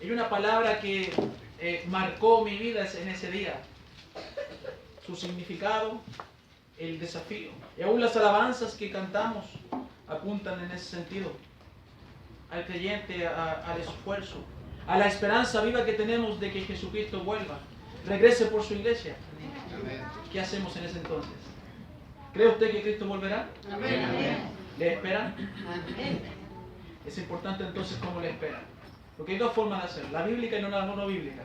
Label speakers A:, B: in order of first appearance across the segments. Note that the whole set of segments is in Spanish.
A: Hay una palabra que marcó mi vida en ese día. Su significado, el desafío. Y aún las alabanzas que cantamos apuntan en ese sentido. Al creyente, al esfuerzo, a la esperanza viva que tenemos de que Jesucristo vuelva, regrese por su iglesia. ¿Qué hacemos en ese entonces? ¿Cree usted que Cristo volverá?
B: Amén.
A: ¿Le esperan?
B: Amén.
A: Es importante entonces cómo le esperan. Porque hay dos formas de hacer, la bíblica y la no bíblica.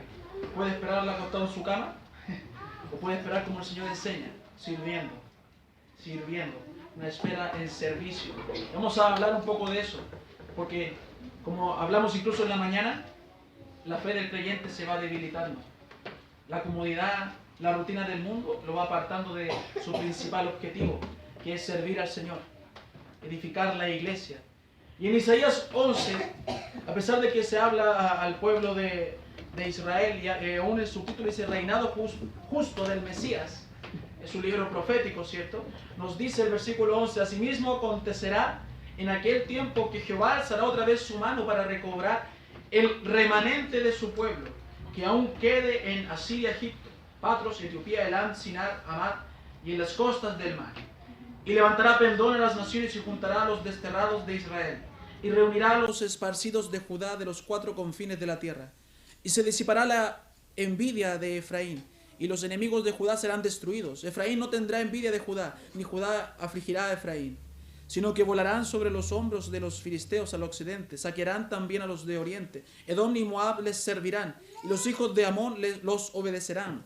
A: Puede esperarla acostado en su cama o puede esperar como el Señor enseña, sirviendo. Una espera en servicio. Vamos a hablar un poco de eso, porque como hablamos incluso en la mañana, la fe del creyente se va debilitando. La comodidad, la rutina del mundo lo va apartando de su principal objetivo, que es servir al Señor, edificar la iglesia. Y en Isaías 11, a pesar de que se habla al pueblo de Israel, y aún el subtítulo dice reinado justo del Mesías, es un libro profético, ¿cierto? Nos dice el versículo 11, asimismo acontecerá en aquel tiempo que Jehová alzará otra vez su mano para recobrar el remanente de su pueblo, que aún quede en Asiria, Egipto, Patros, Etiopía, Elam, Sinar, Amad y en las costas del mar. Y levantará pendón a las naciones y juntará a los desterrados de Israel, y reunirá a los esparcidos de Judá de los cuatro confines de la tierra. Y se disipará la envidia de Efraín, y los enemigos de Judá serán destruidos. Efraín no tendrá envidia de Judá, ni Judá afligirá a Efraín, sino que volarán sobre los hombros de los filisteos al occidente, saquearán también a los de oriente. Edom y Moab les servirán, y los hijos de Amón los obedecerán.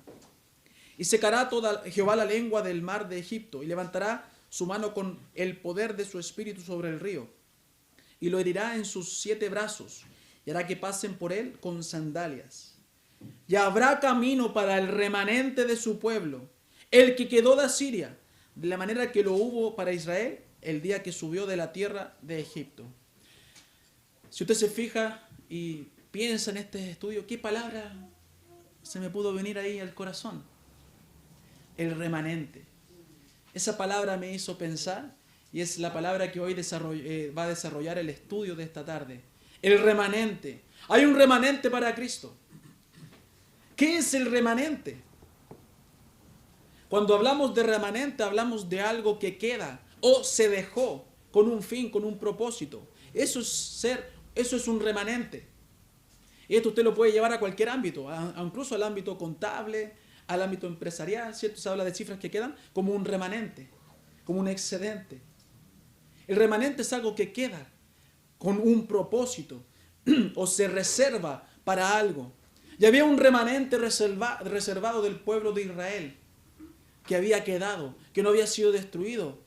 A: Y secará toda Jehová la lengua del mar de Egipto, y levantará su mano con el poder de su espíritu sobre el río, y lo herirá en sus 7 brazos, y hará que pasen por él con sandalias. Y habrá camino para el remanente de su pueblo, el que quedó de Asiria, de la manera que lo hubo para Israel el día que subió de la tierra de Egipto. Si usted se fija y piensa en este estudio, ¿qué palabra se me pudo venir ahí al corazón? El remanente. Esa palabra me hizo pensar y es la palabra que hoy va a desarrollar el estudio de esta tarde. El remanente. Hay un remanente para Cristo. ¿Qué es el remanente? Cuando hablamos de remanente, hablamos de algo que queda o se dejó con un fin, con un propósito. Eso es un remanente. Y esto usted lo puede llevar a cualquier ámbito, incluso al ámbito contable, al ámbito empresarial, ¿cierto? Se habla de cifras que quedan como un remanente, como un excedente. El remanente es algo que queda con un propósito o se reserva para algo. Y había un remanente reservado del pueblo de Israel que había quedado, que no había sido destruido,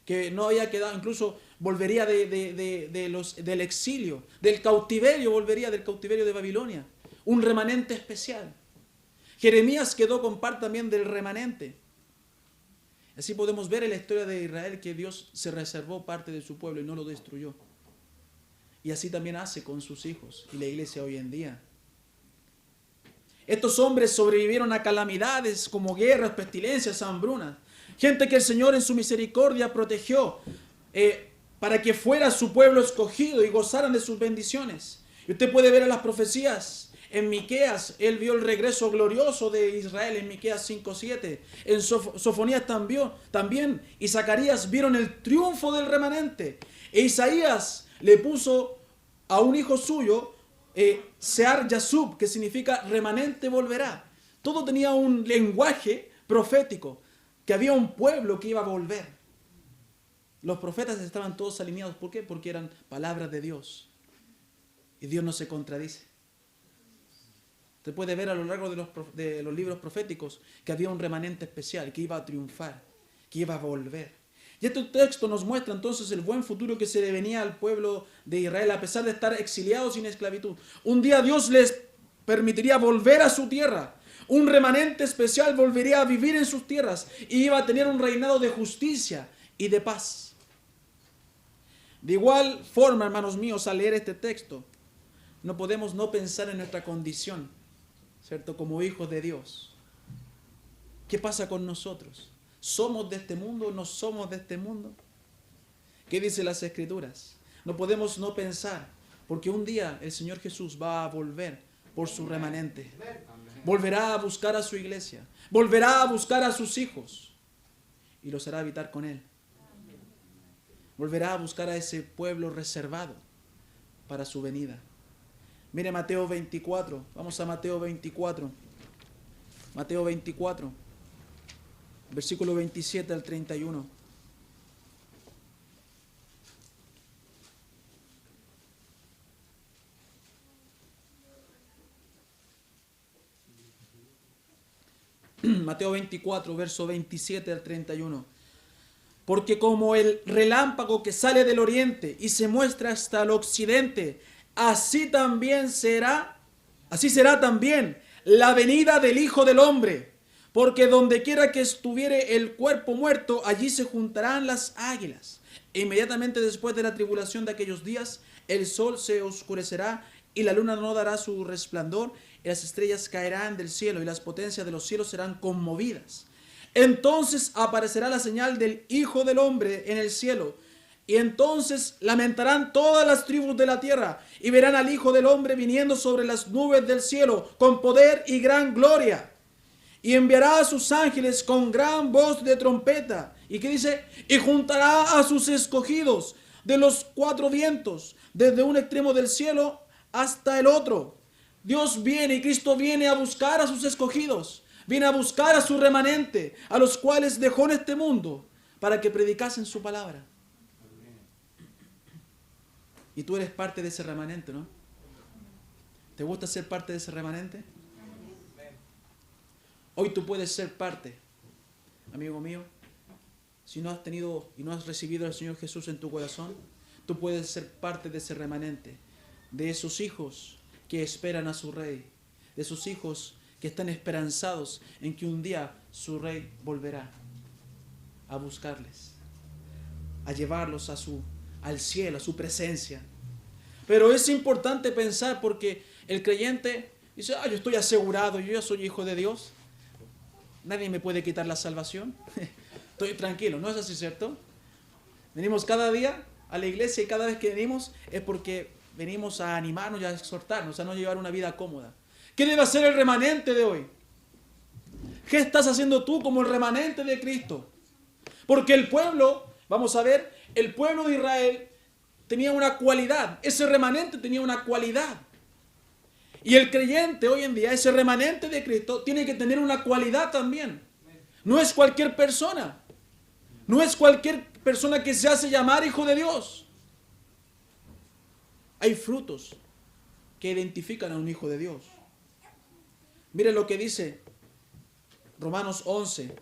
A: que no había quedado, incluso volvería del exilio, del cautiverio, volvería del cautiverio de Babilonia. Un remanente especial. Jeremías quedó con parte también del remanente. Así podemos ver en la historia de Israel que Dios se reservó parte de su pueblo y no lo destruyó. Y así también hace con sus hijos y la iglesia hoy en día. Estos hombres sobrevivieron a calamidades como guerras, pestilencias, hambrunas. Gente que el Señor en su misericordia protegió para que fuera su pueblo escogido y gozaran de sus bendiciones. Y usted puede ver en las profecías. En Miqueas, él vio el regreso glorioso de Israel en Miqueas 5:7. En Sofonías también. Y Zacarías vieron el triunfo del remanente. E Isaías le puso a un hijo suyo Sear Yasub, que significa remanente volverá. Todo tenía un lenguaje profético, que había un pueblo que iba a volver. Los profetas estaban todos alineados. ¿Por qué? Porque eran palabras de Dios. Y Dios no se contradice. Usted puede ver a lo largo de los libros proféticos que había un remanente especial, que iba a triunfar, que iba a volver. Y este texto nos muestra entonces el buen futuro que se le venía al pueblo de Israel, a pesar de estar exiliados sin esclavitud. Un día Dios les permitiría volver a su tierra. Un remanente especial volvería a vivir en sus tierras y iba a tener un reinado de justicia y de paz. De igual forma, hermanos míos, al leer este texto, no podemos no pensar en nuestra condición, ¿cierto? Como hijos de Dios. ¿Qué pasa con nosotros? ¿Somos de este mundo o no somos de este mundo? ¿Qué dicen las Escrituras? No podemos no pensar, porque un día el Señor Jesús va a volver por su remanente. Volverá a buscar a su iglesia. Volverá a buscar a sus hijos. Y los hará habitar con Él. Volverá a buscar a ese pueblo reservado para su venida. Mire Mateo 24. Vamos a Mateo 24. Mateo 24. Versículo 27 al 31. Mateo 24, verso 27 al 31. Porque como el relámpago que sale del oriente y se muestra hasta el occidente, así será también la venida del Hijo del Hombre. Porque donde quiera que estuviere el cuerpo muerto, allí se juntarán las águilas. E inmediatamente después de la tribulación de aquellos días, el sol se oscurecerá y la luna no dará su resplandor, y las estrellas caerán del cielo y las potencias de los cielos serán conmovidas. Entonces aparecerá la señal del Hijo del Hombre en el cielo, y entonces lamentarán todas las tribus de la tierra y verán al Hijo del Hombre viniendo sobre las nubes del cielo con poder y gran gloria. Y enviará a sus ángeles con gran voz de trompeta. ¿Y qué dice? Y juntará a sus escogidos de los cuatro vientos, desde un extremo del cielo hasta el otro. Dios viene y Cristo viene a buscar a sus escogidos. Viene a buscar a su remanente, a los cuales dejó en este mundo para que predicasen su palabra. Y tú eres parte de ese remanente, ¿no? ¿Te gusta ser parte de ese remanente? Hoy tú puedes ser parte, amigo mío. Si no has tenido y no has recibido al Señor Jesús en tu corazón, tú puedes ser parte de ese remanente, de esos hijos que esperan a su Rey, de esos hijos que están esperanzados en que un día su Rey volverá a buscarles, a llevarlos al cielo, a su presencia. Pero es importante pensar, porque el creyente dice: yo estoy asegurado, yo ya soy hijo de Dios, nadie me puede quitar la salvación, estoy tranquilo. No es así, ¿cierto? Venimos cada día a la iglesia y cada vez que venimos es porque venimos a animarnos y a exhortarnos, a no llevar una vida cómoda. ¿Qué debe hacer el remanente de hoy? ¿Qué estás haciendo tú como el remanente de Cristo? Porque el pueblo, vamos a ver, el pueblo de Israel tenía una cualidad. Ese remanente tenía una cualidad. Y el creyente hoy en día, ese remanente de Cristo, tiene que tener una cualidad también. No es cualquier persona. No es cualquier persona que se hace llamar hijo de Dios. Hay frutos que identifican a un hijo de Dios. Mire lo que dice Romanos 11.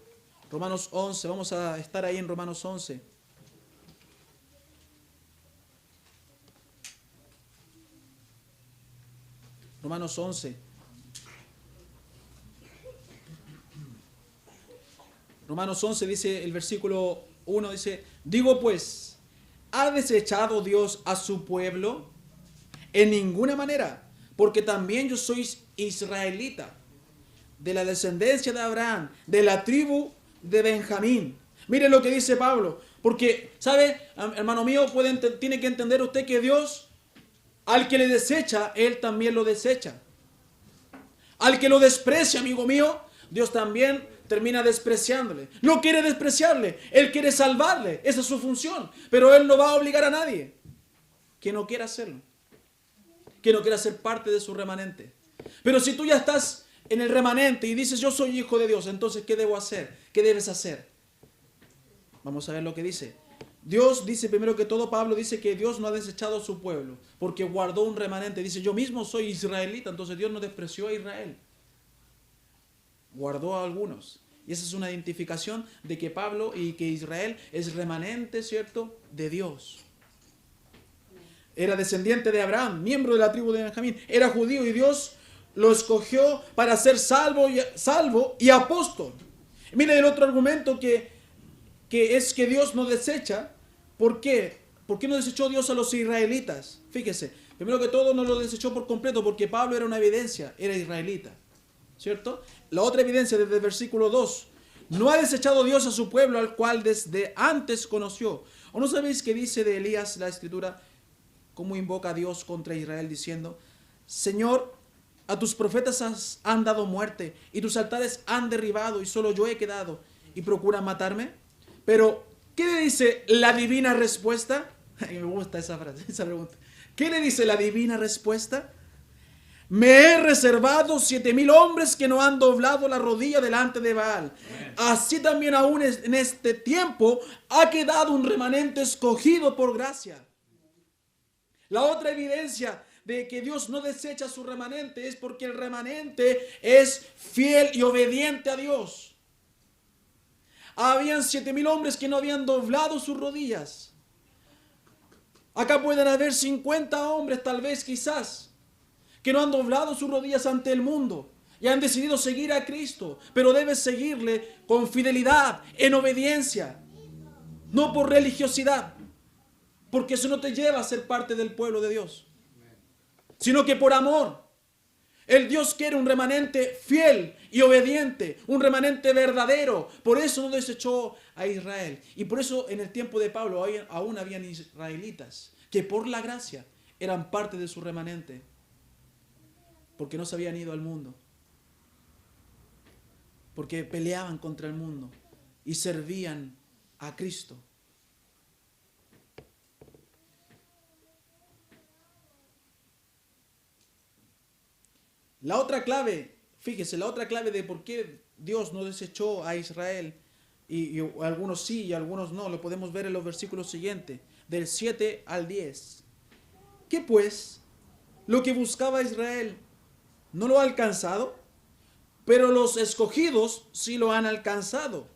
A: Romanos 11, vamos a estar ahí en Romanos 11. Romanos 11. Romanos 11 dice el versículo 1, dice: digo pues, ¿ha desechado Dios a su pueblo? En ninguna manera, porque también yo soy israelita, de la descendencia de Abraham, de la tribu de Benjamín. Mire lo que dice Pablo, porque, ¿sabe, hermano mío? Tiene que entender usted que Dios, al que le desecha, Él también lo desecha. Al que lo desprecia, amigo mío, Dios también termina despreciándole. No quiere despreciarle, Él quiere salvarle. Esa es su función. Pero Él no va a obligar a nadie que no quiera hacerlo, que no quiera ser parte de su remanente. Pero si tú ya estás en el remanente y dices: yo soy hijo de Dios, entonces ¿qué debo hacer? ¿Qué debes hacer? Vamos a ver lo que dice. Dios dice, primero que todo, Pablo dice que Dios no ha desechado a su pueblo, porque guardó un remanente. Dice: yo mismo soy israelita. Entonces Dios no despreció a Israel, guardó a algunos. Y esa es una identificación de que Pablo y que Israel es remanente, ¿cierto?, de Dios. Era descendiente de Abraham, miembro de la tribu de Benjamín, era judío y Dios lo escogió para ser salvo y apóstol. Mire el otro argumento que es que Dios no desecha. ¿Por qué? ¿Por qué no desechó Dios a los israelitas? Fíjese, primero que todo no lo desechó por completo porque Pablo era una evidencia, era israelita, ¿cierto? La otra evidencia desde el versículo 2: no ha desechado Dios a su pueblo, al cual desde antes conoció. ¿O no sabéis qué dice de Elías la escritura? Cómo invoca a Dios contra Israel diciendo: Señor, A tus profetas han dado muerte y tus altares han derribado y solo yo he quedado y procuran matarme. Pero, ¿qué le dice la divina respuesta? Me gusta esa frase, esa pregunta. ¿Qué le dice la divina respuesta? Me he reservado 7,000 hombres que no han doblado la rodilla delante de Baal. Así también aún en este tiempo ha quedado un remanente escogido por gracia. La otra evidencia de que Dios no desecha a su remanente es porque el remanente es fiel y obediente a Dios. Habían 7,000 hombres que no habían doblado sus rodillas. Acá pueden haber 50 hombres, tal vez, quizás, que no han doblado sus rodillas ante el mundo y han decidido seguir a Cristo, pero debes seguirle con fidelidad, en obediencia, no por religiosidad, porque eso no te lleva a ser parte del pueblo de Dios, sino que por amor. El Dios quiere un remanente fiel y obediente, un remanente verdadero. Por eso no desechó a Israel. Y por eso en el tiempo de Pablo aún habían israelitas que por la gracia eran parte de su remanente, porque no se habían ido al mundo, porque peleaban contra el mundo y servían a Cristo. La otra clave, fíjese, la otra clave de por qué Dios no desechó a Israel, y algunos sí y algunos no, lo podemos ver en los versículos siguientes, del 7 al 10. ¿Qué pues? Lo que buscaba Israel no lo ha alcanzado, pero los escogidos sí lo han alcanzado.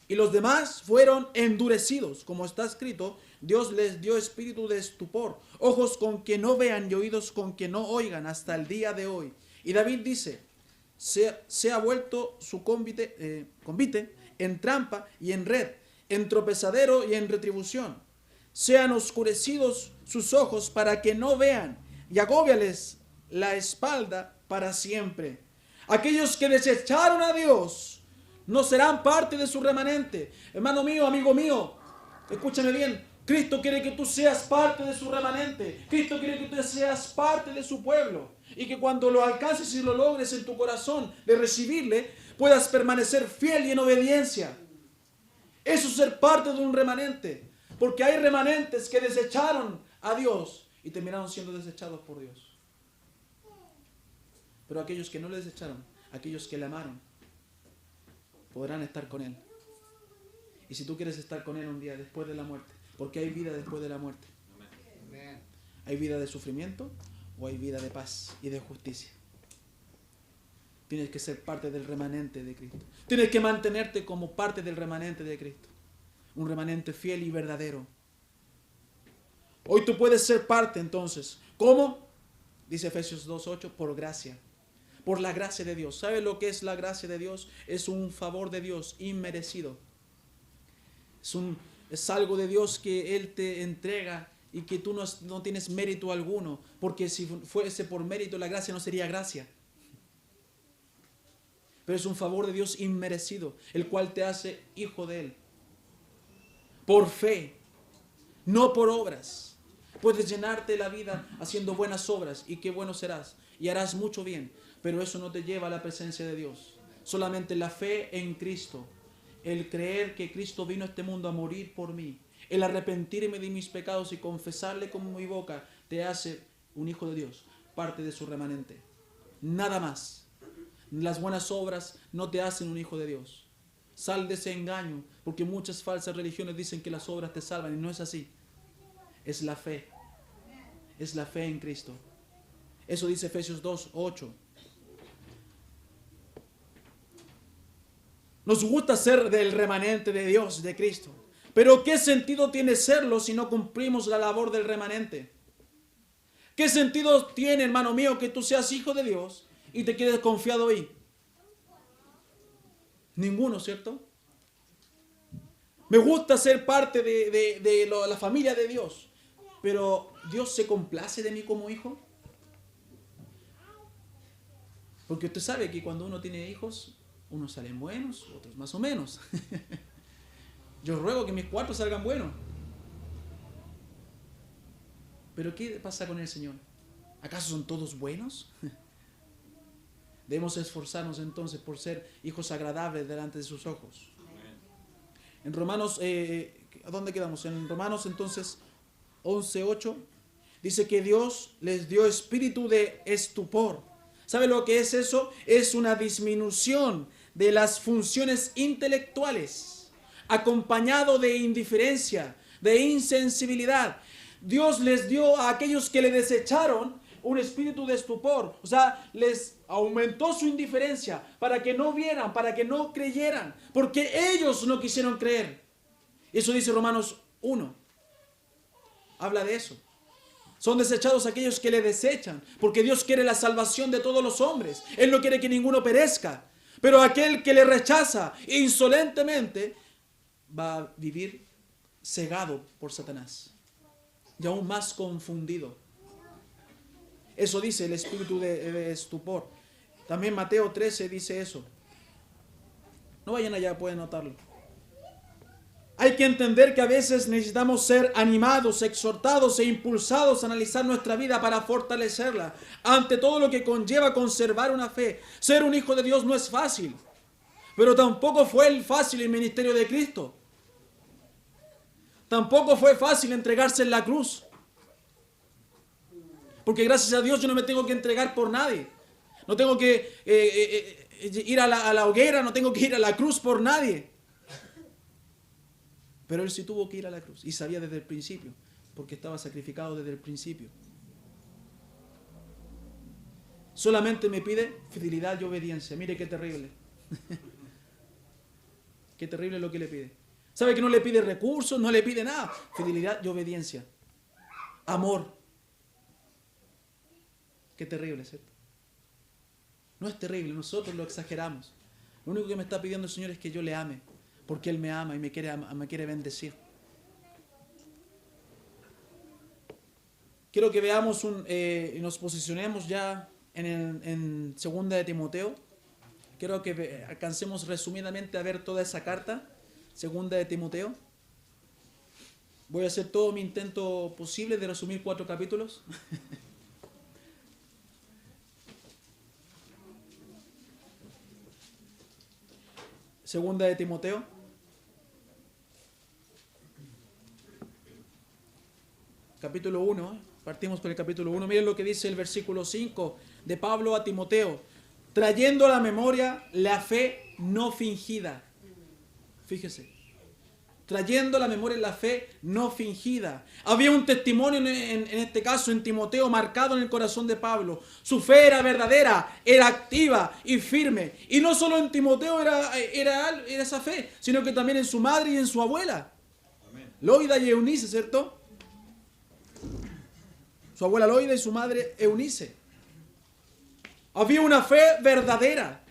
A: Y los demás fueron endurecidos, como está escrito, Dios les dio espíritu de estupor, ojos con que no vean y oídos con que no oigan hasta el día de hoy. Y David dice, se ha vuelto su convite en trampa y en red, en tropezadero y en retribución. Sean oscurecidos sus ojos para que no vean, y agóbiales la espalda para siempre. Aquellos que desecharon a Dios no serán parte de su remanente. Hermano mío, amigo mío, escúchame bien. Cristo quiere que tú seas parte de su remanente. Cristo quiere que tú seas parte de su pueblo. Y que cuando lo alcances y lo logres en tu corazón de recibirle, puedas permanecer fiel y en obediencia. Eso es ser parte de un remanente. Porque hay remanentes que desecharon a Dios y terminaron siendo desechados por Dios. Pero aquellos que no le desecharon, aquellos que le amaron, podrán estar con Él. Y si tú quieres estar con Él un día después de la muerte, porque hay vida después de la muerte. Hay vida de sufrimiento o hay vida de paz y de justicia. Tienes que ser parte del remanente de Cristo. Tienes que mantenerte como parte del remanente de Cristo. Un remanente fiel y verdadero. Hoy tú puedes ser parte entonces. ¿Cómo? Dice Efesios 2:8, por gracia. Por la gracia de Dios. ¿Sabe lo que es la gracia de Dios? Es un favor de Dios inmerecido. Es algo de Dios que Él te entrega y que tú no tienes mérito alguno, porque si fuese por mérito la gracia no sería gracia. Pero es un favor de Dios inmerecido, el cual te hace hijo de Él. Por fe, no por obras. Puedes llenarte la vida haciendo buenas obras y qué bueno serás y harás mucho bien, pero eso no te lleva a la presencia de Dios. Solamente la fe en Cristo. El creer que Cristo vino a este mundo a morir por mí, el arrepentirme de mis pecados y confesarle con mi boca, te hace un hijo de Dios, parte de su remanente. Nada más. Las buenas obras no te hacen un hijo de Dios. Sal de ese engaño, porque muchas falsas religiones dicen que las obras te salvan y no es así. Es la fe. Es la fe en Cristo. Eso dice Efesios 2:8. Nos gusta ser del remanente de Dios, de Cristo. Pero ¿qué sentido tiene serlo si no cumplimos la labor del remanente? ¿Qué sentido tiene, hermano mío, que tú seas hijo de Dios y te quedes confiado ahí? Ninguno, ¿cierto? Me gusta ser parte de la familia de Dios. Pero ¿Dios se complace de mí como hijo? Porque usted sabe que cuando uno tiene hijos, unos salen buenos, otros más o menos. Yo ruego que mis 4 salgan buenos. Pero ¿qué pasa con el Señor? ¿Acaso son todos buenos? Debemos esforzarnos entonces por ser hijos agradables delante de sus ojos. En Romanos, ¿a dónde quedamos? En Romanos entonces 11:8 dice que Dios les dio espíritu de estupor. ¿Sabe lo que es eso? Es una disminución de las funciones intelectuales, acompañado de indiferencia, de insensibilidad. Dios les dio a aquellos que le desecharon un espíritu de estupor, o sea, les aumentó su indiferencia para que no vieran, para que no creyeran, porque ellos no quisieron creer. Eso dice Romanos 1. Habla de eso. Son desechados aquellos que le desechan, porque Dios quiere la salvación de todos los hombres. Él no quiere que ninguno perezca. Pero aquel que le rechaza insolentemente va a vivir cegado por Satanás y aún más confundido. Eso dice el espíritu de estupor. También Mateo 13 dice eso. No vayan allá, pueden notarlo. Hay que entender que a veces necesitamos ser animados, exhortados e impulsados a analizar nuestra vida para fortalecerla. Ante todo lo que conlleva conservar una fe. Ser un hijo de Dios no es fácil. Pero tampoco fue fácil el ministerio de Cristo. Tampoco fue fácil entregarse en la cruz. Porque gracias a Dios yo no me tengo que entregar por nadie. No tengo que ir a la hoguera, no tengo que ir a la cruz por nadie. Pero Él sí tuvo que ir a la cruz y sabía desde el principio, porque estaba sacrificado desde el principio. Solamente me pide fidelidad y obediencia. Mire qué terrible. Qué terrible lo que le pide. ¿Sabe que no le pide recursos? No le pide nada. Fidelidad y obediencia. Amor. Qué terrible, ¿cierto? No es terrible, nosotros lo exageramos. Lo único que me está pidiendo el Señor es que yo le ame, porque Él me ama y me quiere bendecir. Quiero que veamos y nos posicionemos ya en segunda de Timoteo. Quiero que alcancemos resumidamente a ver toda esa carta, segunda de Timoteo. Voy a hacer todo mi intento posible de resumir 4 capítulos. Segunda de Timoteo. Capítulo 1. Partimos con el capítulo 1. Miren lo que dice el versículo 5 de Pablo a Timoteo. Trayendo a la memoria la fe no fingida. Fíjese. Trayendo a la memoria la fe no fingida. Había un testimonio en este caso en Timoteo marcado en el corazón de Pablo. Su fe era verdadera, era activa y firme. Y no solo en Timoteo era esa fe, sino que también en su madre y en su abuela. Amén. Loida y Eunice, ¿cierto? Su abuela Loida y su madre Eunice. Había una fe verdadera.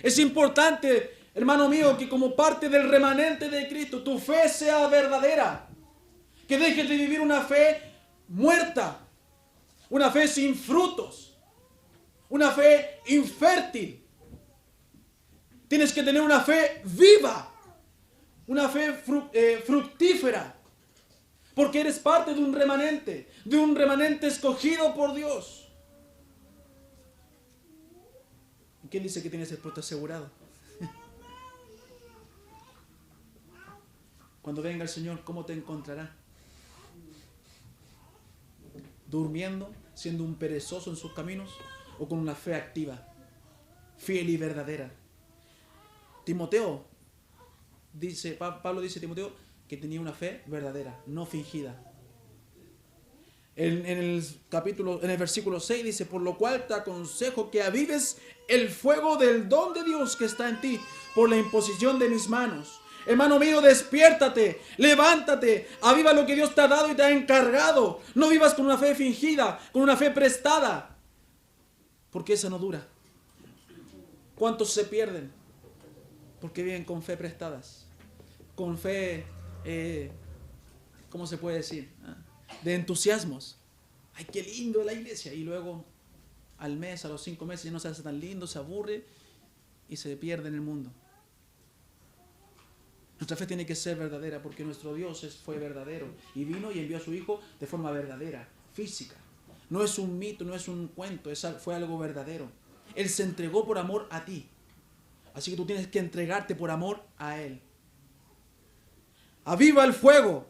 A: Es importante, hermano mío, que como parte del remanente de Cristo, tu fe sea verdadera. Que dejes de vivir una fe muerta. Una fe sin frutos. Una fe infértil. Tienes que tener una fe viva. Una fe fructífera. Porque eres parte de un remanente escogido por Dios. ¿Quién dice que tienes el puesto asegurado? Cuando venga el Señor, ¿cómo te encontrará? ¿Durmiendo, siendo un perezoso en sus caminos? ¿O con una fe activa, fiel y verdadera? Timoteo, Pablo dice a Timoteo que tenía una fe verdadera, no fingida. En el versículo 6 dice, por lo cual te aconsejo que avives el fuego del don de Dios que está en ti por la imposición de mis manos. Hermano mío, despiértate, levántate, aviva lo que Dios te ha dado y te ha encargado. No vivas con una fe fingida, con una fe prestada, porque esa no dura. ¿Cuántos se pierden? Porque viven con fe prestadas, con fe, ¿cómo se puede decir? De entusiasmos. Ay, qué lindo la iglesia. Y luego al mes, a los 5 meses ya no se hace tan lindo, se aburre y se pierde en el mundo. Nuestra fe tiene que ser verdadera porque nuestro Dios fue verdadero y vino y envió a su Hijo de forma verdadera, física. No es un mito, no es un cuento, fue algo verdadero. Él se entregó por amor a ti. Así que tú tienes que entregarte por amor a Él. Aviva el fuego.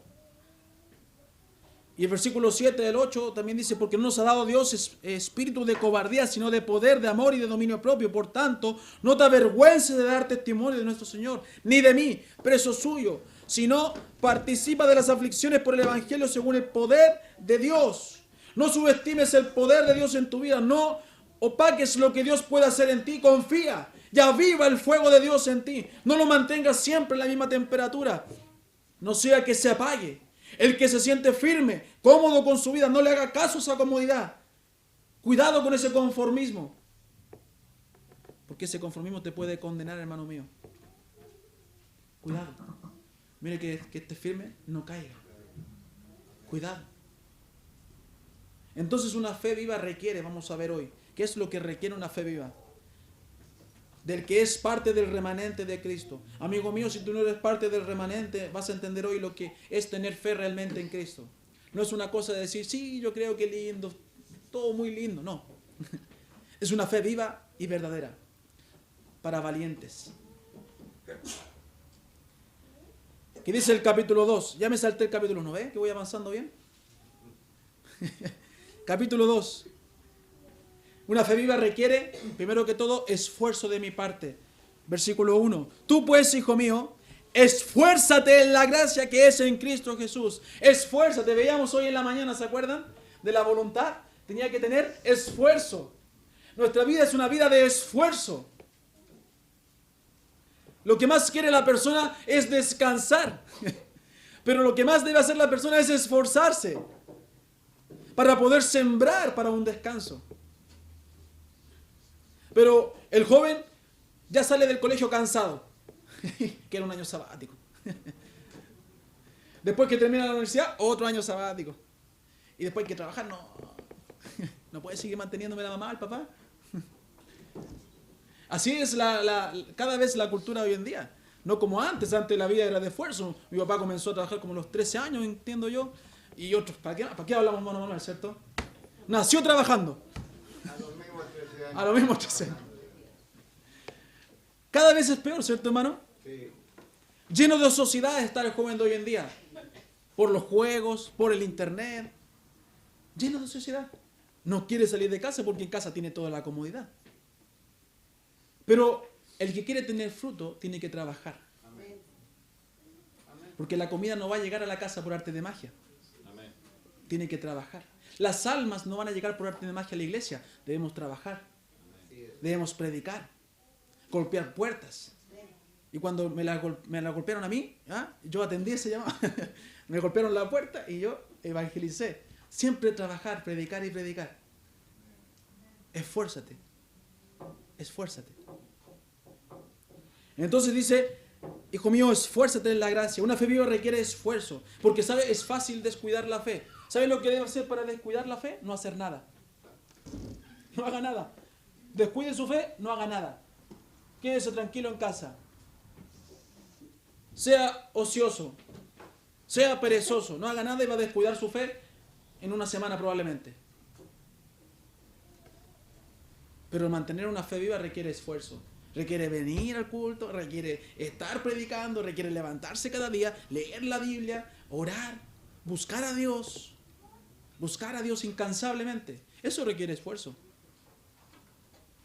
A: Y el versículo 7 del 8 también dice, porque no nos ha dado Dios espíritu de cobardía, sino de poder, de amor y de dominio propio. Por tanto, no te avergüences de dar testimonio de nuestro Señor, ni de mí, preso suyo, sino participa de las aflicciones por el Evangelio según el poder de Dios. No subestimes el poder de Dios en tu vida, no opaques lo que Dios puede hacer en ti, confía y aviva el fuego de Dios en ti. No lo mantengas siempre en la misma temperatura, no sea que se apague. El que se siente firme, cómodo con su vida, no le haga caso a esa comodidad. Cuidado con ese conformismo, porque ese conformismo te puede condenar, hermano mío. Cuidado. Mire que esté firme, no caiga. Cuidado. Entonces una fe viva requiere, vamos a ver hoy, ¿qué es lo que requiere una fe viva? Del que es parte del remanente de Cristo. Amigo mío, si tú no eres parte del remanente, vas a entender hoy lo que es tener fe realmente en Cristo. No es una cosa de decir, sí, yo creo que lindo, todo muy lindo. No. Es una fe viva y verdadera. Para valientes. ¿Qué dice el capítulo 2? Ya me salté el capítulo 1, ¿ve? Que voy avanzando bien. Capítulo 2. Una fe viva requiere, primero que todo, esfuerzo de mi parte. Versículo 1. Tú pues, hijo mío, esfuérzate en la gracia que es en Cristo Jesús. Esfuérzate. Veíamos hoy en la mañana, ¿se acuerdan? De la voluntad. Tenía que tener esfuerzo. Nuestra vida es una vida de esfuerzo. Lo que más quiere la persona es descansar. Pero lo que más debe hacer la persona es esforzarse para poder sembrar para un descanso. Pero el joven ya sale del colegio cansado, que era un año sabático. Después que termina la universidad, otro año sabático. Y después hay que trabajar, no puede seguir manteniéndome la mamá, el papá. Así es cada vez la cultura hoy en día. No como antes la vida era de esfuerzo. Mi papá comenzó a trabajar como a los 13 años, entiendo yo. Y otros, ¿para qué hablamos mano a mano, cierto? Nació trabajando. A los mismos 13 años. Cada vez es peor, ¿cierto, hermano? Sí. Lleno de ociosidad está el joven de hoy en día. Por los juegos, por el internet. Lleno de ociosidad. No quiere salir de casa porque en casa tiene toda la comodidad. Pero el que quiere tener fruto tiene que trabajar. Porque la comida no va a llegar a la casa por arte de magia. Tiene que trabajar. Las almas no van a llegar por arte de magia a la iglesia. Debemos trabajar. Debemos predicar. Golpear puertas. Y cuando me la golpearon a mí, yo atendí ese llamado. Me golpearon la puerta y yo evangelicé. Siempre trabajar, predicar y predicar. Esfuérzate. Esfuérzate. Entonces dice, hijo mío, esfuérzate en la gracia. Una fe viva requiere esfuerzo. Porque, ¿sabe? Es fácil descuidar la fe. ¿Sabe lo que debe hacer para descuidar la fe? No hacer nada. No haga nada. Descuide su fe, no haga nada. Quédese tranquilo en casa. Sea ocioso. Sea perezoso. No haga nada y va a descuidar su fe en una semana probablemente. Pero mantener una fe viva requiere esfuerzo. Requiere venir al culto, requiere estar predicando, requiere levantarse cada día, leer la Biblia, orar, buscar a Dios incansablemente. Eso requiere esfuerzo.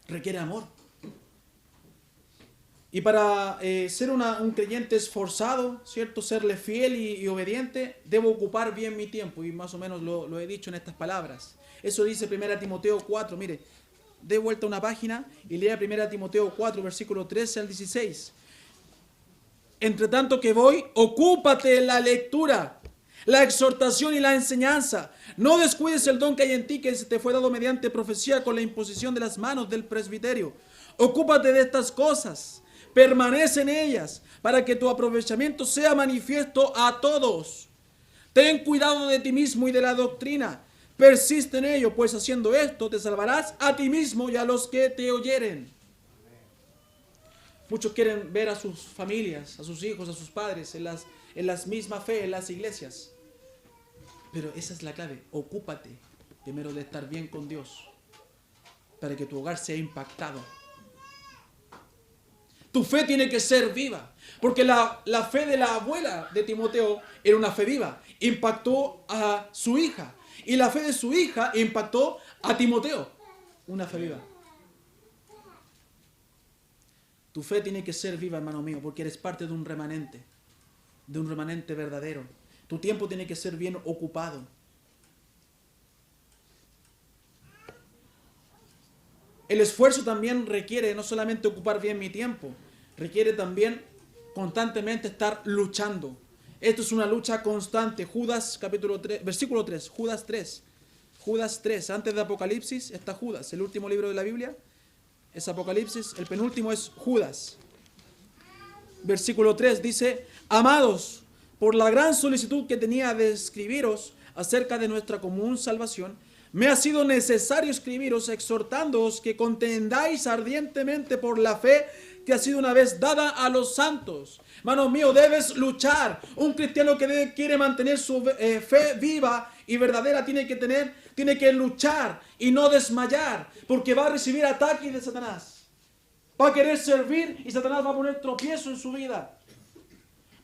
A: Requiere amor. Y para ser un creyente esforzado, ¿cierto? Serle fiel y obediente, debo ocupar bien mi tiempo. Y más o menos lo he dicho en estas palabras. Eso dice 1 Timoteo 4. Mire, dé vuelta una página y lea 1 Timoteo 4, versículo 13 al 16. Entre tanto que voy, ocúpate en la lectura, la exhortación y la enseñanza. No descuides el don que hay en ti, que se te fue dado mediante profecía con la imposición de las manos del presbiterio. Ocúpate de estas cosas, permanece en ellas, para que tu aprovechamiento sea manifiesto a todos. Ten cuidado de ti mismo y de la doctrina. Persiste en ello, pues haciendo esto te salvarás a ti mismo y a los que te oyeren. Muchos quieren ver a sus familias, a sus hijos, a sus padres en la misma fe, en las iglesias. Pero esa es la clave. Ocúpate primero de estar bien con Dios. para que tu hogar sea impactado. Tu fe tiene que ser viva, porque la fe de la abuela de Timoteo era una fe viva, impactó a su hija, y la fe de su hija impactó a Timoteo, una fe viva. Tu fe tiene que ser viva, hermano mío, porque eres parte de un remanente verdadero. Tu tiempo tiene que ser bien ocupado. El esfuerzo también requiere no solamente ocupar bien mi tiempo, requiere también constantemente estar luchando. Esto es una lucha constante. Judas capítulo 3, versículo 3, Judas 3. Judas 3, antes de Apocalipsis está Judas, el último libro de la Biblia es Apocalipsis, el penúltimo es Judas. Versículo 3 dice: amados, por la gran solicitud que tenía de escribiros acerca de nuestra común salvación, me ha sido necesario escribiros exhortándoos que contendáis ardientemente por la fe que ha sido una vez dada a los santos. Hermano mío, debes luchar. Un cristiano que quiere mantener su fe viva y verdadera tiene que luchar y no desmayar, porque va a recibir ataques de Satanás. Va a querer servir y Satanás va a poner tropiezo en su vida.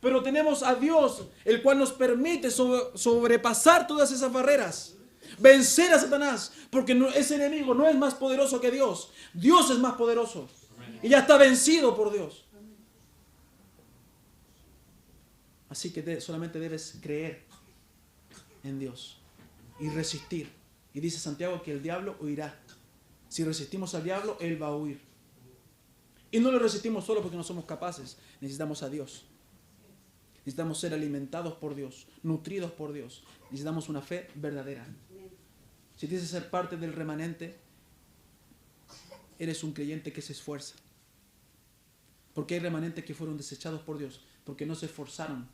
A: Pero tenemos a Dios, el cual nos permite sobrepasar todas esas barreras. Vencer a Satanás, porque ese enemigo no es más poderoso que Dios. Dios es más poderoso. Y ya está vencido por Dios. Así que solamente debes creer en Dios y resistir. Y dice Santiago que el diablo huirá. Si resistimos al diablo, él va a huir. Y no lo resistimos solo porque no somos capaces. Necesitamos a Dios. Necesitamos ser alimentados por Dios, nutridos por Dios. Necesitamos una fe verdadera. Si quieres ser parte del remanente, eres un creyente que se esfuerza. Porque hay remanentes que fueron desechados por Dios, porque no se esforzaron.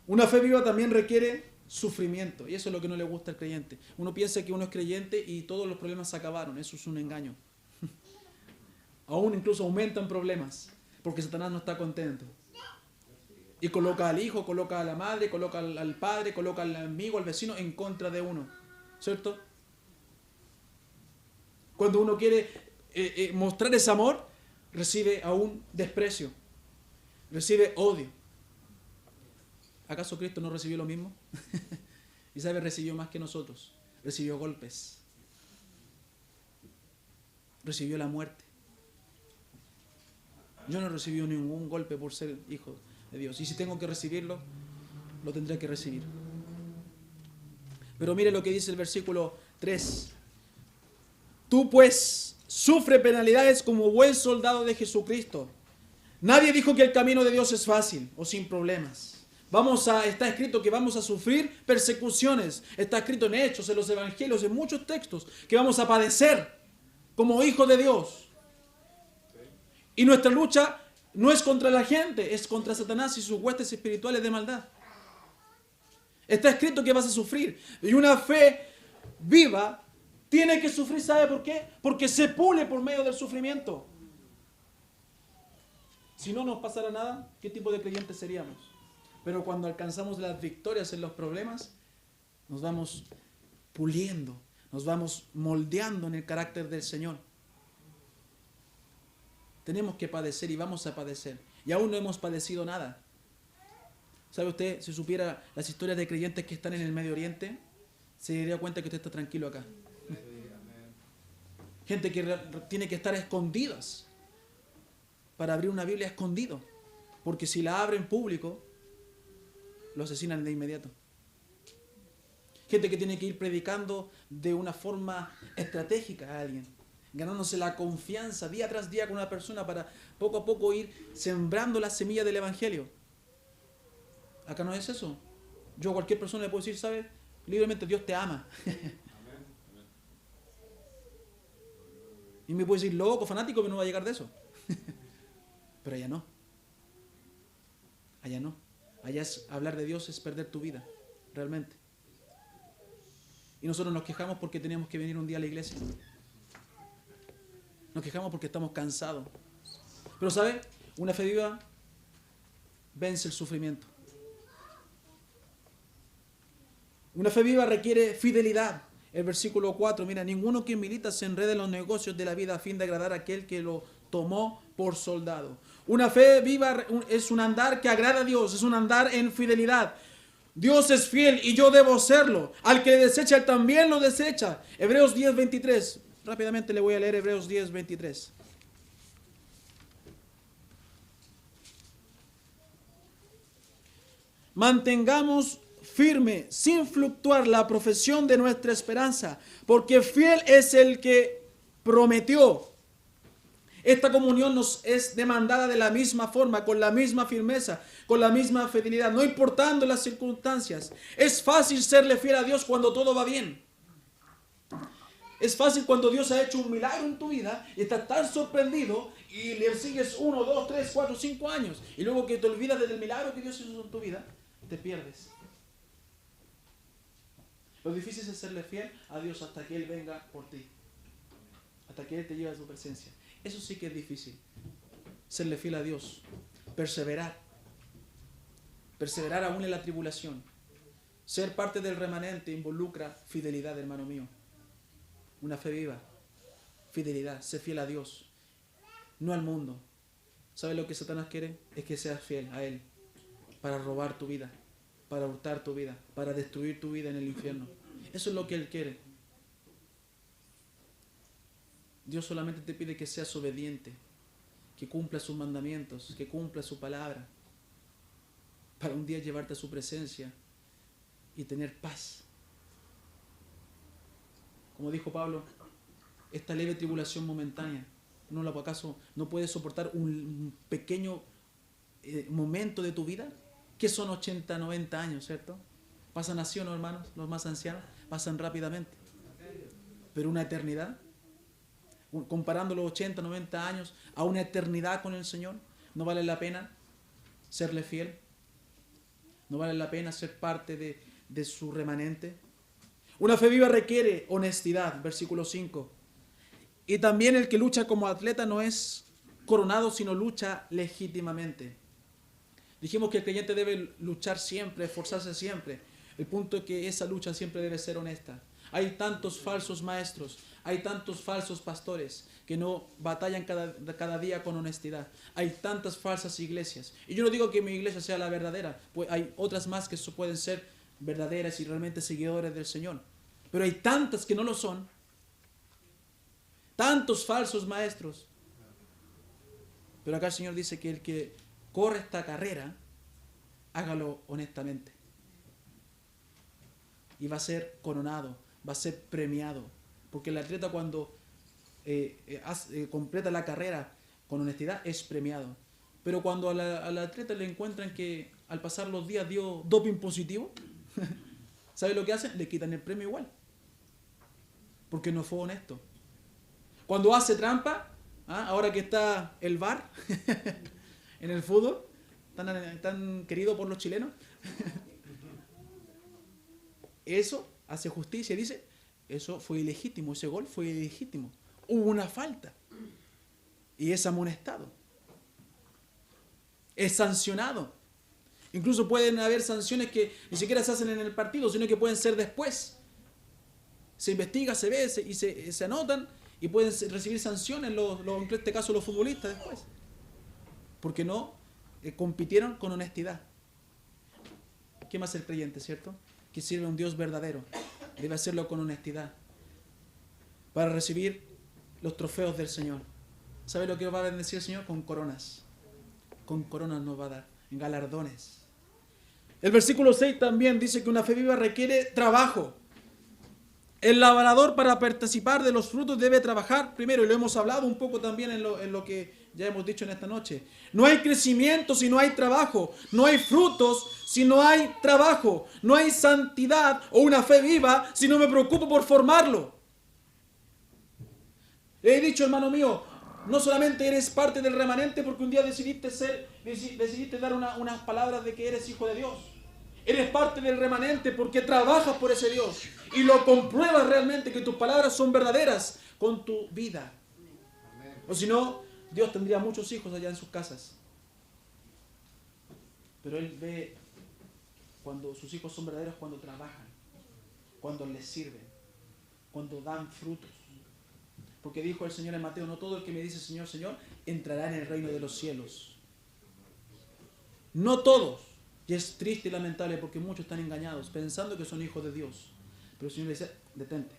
A: Una fe viva también requiere sufrimiento, y eso es lo que no le gusta al creyente. Uno piensa que uno es creyente y todos los problemas se acabaron. Eso es un engaño. Aún incluso aumentan problemas, porque Satanás no está contento. Y coloca al hijo, coloca a la madre, coloca al padre, coloca al amigo, al vecino en contra de uno. ¿Cierto? Cuando uno quiere mostrar ese amor, recibe aún desprecio. Recibe odio. ¿Acaso Cristo no recibió lo mismo? Y sabe, recibió más que nosotros. Recibió golpes. Recibió la muerte. Yo no recibí ningún golpe por ser hijo de Dios. Y si tengo que recibirlo, lo tendré que recibir. Pero mire lo que dice el versículo 3. Tú pues sufre penalidades como buen soldado de Jesucristo. Nadie dijo que el camino de Dios es fácil o sin problemas. Está escrito que vamos a sufrir persecuciones. Está escrito en Hechos, en los Evangelios, en muchos textos, que vamos a padecer como hijos de Dios. Y nuestra lucha no es contra la gente, es contra Satanás y sus huestes espirituales de maldad. Está escrito que vas a sufrir. Y una fe viva tiene que sufrir, ¿sabe por qué? Porque se pule por medio del sufrimiento. Si no nos pasara nada, ¿qué tipo de creyentes seríamos? Pero cuando alcanzamos las victorias en los problemas, nos vamos puliendo, nos vamos moldeando en el carácter del Señor. Tenemos que padecer y vamos a padecer. Y aún no hemos padecido nada. ¿Sabe usted? Si supiera las historias de creyentes que están en el Medio Oriente, se daría cuenta que usted está tranquilo acá. Gente que tiene que estar escondidas para abrir una Biblia escondido. Porque si la abre en público, lo asesinan de inmediato. Gente que tiene que ir predicando de una forma estratégica a alguien, ganándose la confianza día tras día con una persona para poco a poco ir sembrando la semilla del Evangelio. Acá no es eso. Yo a cualquier persona le puedo decir, ¿sabes? Libremente Dios te ama. Y me puede decir, loco, fanático, que no va a llegar de eso. Pero allá no. Allá no. Allá es hablar de Dios, es perder tu vida, realmente. Y nosotros nos quejamos porque tenemos que venir un día a la iglesia. Nos quejamos porque estamos cansados. Pero ¿sabe? Una fe viva vence el sufrimiento. Una fe viva requiere fidelidad. El versículo 4, mira, ninguno que milita se enrede en los negocios de la vida a fin de agradar a aquel que lo tomó por soldado. Una fe viva es un andar que agrada a Dios, es un andar en fidelidad. Dios es fiel y yo debo serlo. Al que le desecha, él también lo desecha. Hebreos 10:23. Rápidamente le voy a leer Hebreos 10:23. Mantengamos firme, sin fluctuar, la profesión de nuestra esperanza, porque fiel es el que prometió. Esta comunión nos es demandada de la misma forma, con la misma firmeza, con la misma fidelidad, no importando las circunstancias. Es fácil serle fiel a Dios cuando todo va bien. Es fácil cuando Dios ha hecho un milagro en tu vida y estás tan sorprendido y le sigues 1, 2, 3, 4, 5 años y luego que te olvidas del milagro que Dios hizo en tu vida, te pierdes. Lo difícil es serle fiel a Dios hasta que Él venga por ti, hasta que Él te lleve a su presencia. Eso sí que es difícil, serle fiel a Dios, perseverar aún en la tribulación. Ser parte del remanente involucra fidelidad, hermano mío. Una fe viva, fidelidad, ser fiel a Dios, no al mundo. ¿Sabes lo que Satanás quiere? Es que seas fiel a Él, para robar tu vida, para hurtar tu vida, para destruir tu vida en el infierno. Eso es lo que Él quiere. Dios solamente te pide que seas obediente, que cumpla sus mandamientos, que cumpla su palabra, para un día llevarte a su presencia y tener paz. Como dijo Pablo, esta leve tribulación momentánea, ¿acaso no puedes soportar un pequeño momento de tu vida? Que son 80, 90 años, ¿cierto? Pasan así, ¿no, hermanos? Los más ancianos pasan rápidamente. Pero una eternidad, comparando los 80, 90 años a una eternidad con el Señor, ¿no vale la pena serle fiel? ¿No vale la pena ser parte de su remanente? Una fe viva requiere honestidad, versículo 5. Y también el que lucha como atleta no es coronado, sino lucha legítimamente. Dijimos que el creyente debe luchar siempre, esforzarse siempre. El punto es que esa lucha siempre debe ser honesta. Hay tantos falsos maestros, hay tantos falsos pastores que no batallan cada día con honestidad. Hay tantas falsas iglesias. Y yo no digo que mi iglesia sea la verdadera, pues hay otras más que pueden ser verdaderas y realmente seguidores del Señor. Pero hay tantas que no lo son. Tantos falsos maestros. Pero acá el Señor dice que el que corre esta carrera, hágalo honestamente. Y va a ser coronado, va a ser premiado. Porque el atleta cuando completa la carrera con honestidad es premiado. Pero cuando al atleta le encuentran que al pasar los días dio doping positivo, ¿sabe lo que hacen? Le quitan el premio igual. Porque no fue honesto. Cuando hace trampa, ahora que está el VAR en el fútbol, tan querido por los chilenos, eso hace justicia y dice, eso fue ilegítimo, ese gol fue ilegítimo. Hubo una falta. Y es amonestado. Es sancionado. Incluso pueden haber sanciones que ni siquiera se hacen en el partido, sino que pueden ser después. Se investiga, se ve y se anotan y pueden recibir sanciones, en este caso los futbolistas después. Porque no compitieron con honestidad. ¿Qué más el creyente, cierto? Que sirve a un Dios verdadero. Debe hacerlo con honestidad. Para recibir los trofeos del Señor. ¿Sabe lo que va a bendecir el Señor? Con coronas. Con coronas nos va a dar. En galardones. El versículo 6 también dice que una fe viva requiere trabajo. El labrador, para participar de los frutos, debe trabajar primero, y lo hemos hablado un poco también en lo que ya hemos dicho en esta noche. No hay crecimiento si no hay trabajo, no hay frutos si no hay trabajo, no hay santidad o una fe viva si no me preocupo por formarlo. Le he dicho, hermano mío, no solamente eres parte del remanente porque un día decidiste dar unas palabras de que eres hijo de Dios. Eres parte del remanente porque trabajas por ese Dios y lo compruebas realmente que tus palabras son verdaderas con tu vida. O si no, Dios tendría muchos hijos allá en sus casas. Pero Él ve cuando sus hijos son verdaderos cuando trabajan, cuando les sirven. cuando dan frutos. Porque dijo el Señor en Mateo, no todo el que me dice Señor, Señor, entrará en el reino de los cielos. No todos. Y es triste y lamentable porque muchos están engañados, pensando que son hijos de Dios. Pero el Señor le dice, detente.